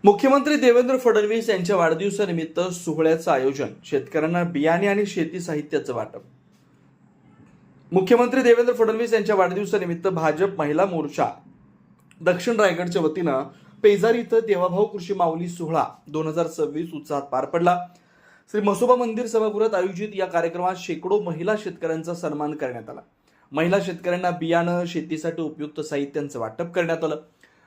मुख्यमंत्री देवेंद्र फडणवीस यांच्या वाढदिवसानिमित्त सोहळ्याचं आयोजन, शेतकऱ्यांना बियाणे आणि शेती साहित्याचं वाटप। मुख्यमंत्री देवेंद्र फडणवीस यांच्या वाढदिवसानिमित्त भाजप महिला मोर्चा दक्षिण रायगडच्या वतीनं पेजारी इथं देवाभाऊ कृषी माऊली सोहळा 2026 उत्साहात पार पडला। श्री म्हसोबा मंदिर सभागृहात आयोजित या कार्यक्रमात शेकडो महिला शेतकऱ्यांचा सन्मान करण्यात आला। महिला शेतकऱ्यांना बियाणं, शेतीसाठी उपयुक्त साहित्यांचं वाटप करण्यात आलं।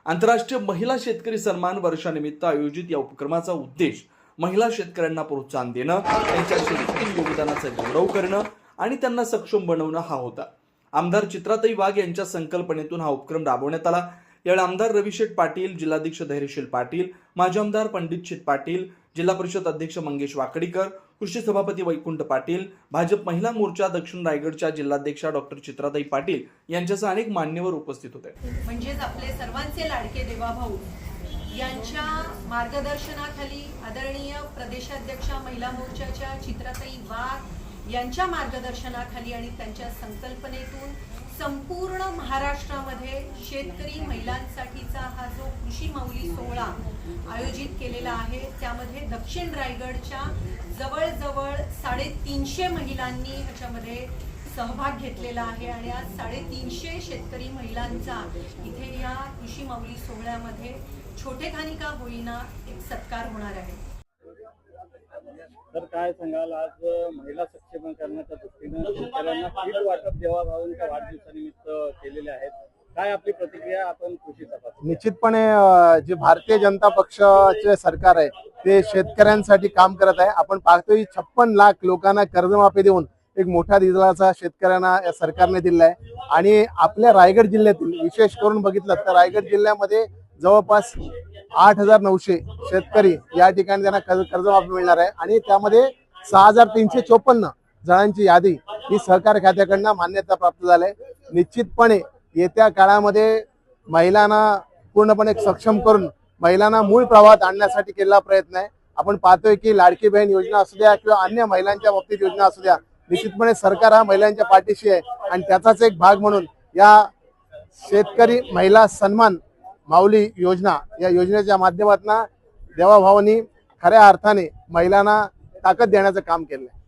आंतरराष्ट्रीय महिला शेतकरी सन्मान वर्षानिमित्त आयोजित या उपक्रमाचा उद्देश महिला शेतकऱ्यांना प्रोत्साहन देणं, त्यांच्या शेतीतील योगदानाचा गौरव करणं आणि त्यांना सक्षम बनवणं हा होता। आमदार चित्राताई वाघ यांच्या संकल्पनेतून हा उपक्रम राबवण्यात आला। यावेळी आमदार रविशेठ पाटील, जिल्हाध्यक्ष धैर्यशील पाटील, माजी आमदार पंडितशेठ पाटील, जिल्हा परिषद अध्यक्ष मंगेश वाकडीकर, कृषी सभापती वैकुंठ पाटील, भाजप महिला मोर्चा दक्षिण रायगडच्या जिल्हाध्यक्षा डॉक्टर चित्राताई पाटील यांच्यासह अनेक मान्यवर उपस्थित होते। म्हणजेच आपले सर्वांचे लाडके देवाभाऊ यांच्या मार्गदर्शनाखाली आदरणीय प्रदेशाध्यक्षा महिला मोर्चाच्या चित्राताई वाघ यांच्या मार्गदर्शनाखाली आणि त्यांच्या संकल्पनेतून संपूर्ण महाराष्ट्रामध्ये शेतकरी महिलांसाठीचा हा जो कृषी माऊली सोहळा आयोजित केलेला आहे, त्यामध्ये दक्षिण रायगडच्या जवळजवळ 350 महिलांनी ह्याच्यामध्ये सहभाग घेतलेला आहे आणि आज 350 शेतकरी महिलांचा इथे या कृषी माऊली सोहळ्यामध्ये छोटेखानी का होईना एक सत्कार होणार आहे। तर काय सांगाल, आज महिला सक्षमीकरणाच्या दृष्टीने शेतकऱ्यांना किट वाटप देवाभाऊंच्या वाढदिवसानिमित्त केलेले आहेत, काय आपली प्रतिक्रिया आपण कृषी सभापती? निश्चितपणे जे भारतीय जनता पक्षाचे सरकार आहे ते शेतकऱ्यांसाठी काम करत आहे। आपण पाहतोय 56 लाख लोकांना कर्जमाफी देऊन एक मोठा दिलासा शेतकऱ्यांना या सरकारने दिला आहे। आणि आपल्या रायगड जिल्ह्यातील विशेष करून बघितलं तर रायगड जिल्ह्यामध्ये जवळपास 8,900 शेतकरी या ठिकाणी त्यांना कर्जमाफी मिळणार आहे आणि त्यामध्ये 6,354 जणांची यादी ही सहकार खात्याकडून मान्यता प्राप्त झाली आहे। निश्चितपणे येत्या काळामध्ये महिलांना पूर्णपणे सक्षम करून महिलांना मूळ प्रवाहात आणण्यासाठी केलेला प्रयत्न आहे। आपण पाहतोय की लाडकी बहीण योजना असू द्या किंवा अन्य महिलांच्या बाबतीत योजना असू द्या, निश्चितपणे सरकार हा महिलांच्या पाठीशी आहे आणि त्याचाच एक भाग म्हणून या शेतकरी महिला सन्मान माऊली योजना या योजनेच्या माध्यमातून देवाभावांनी खऱ्या अर्थाने महिलांना ताकद देण्याचं काम केलं आहे।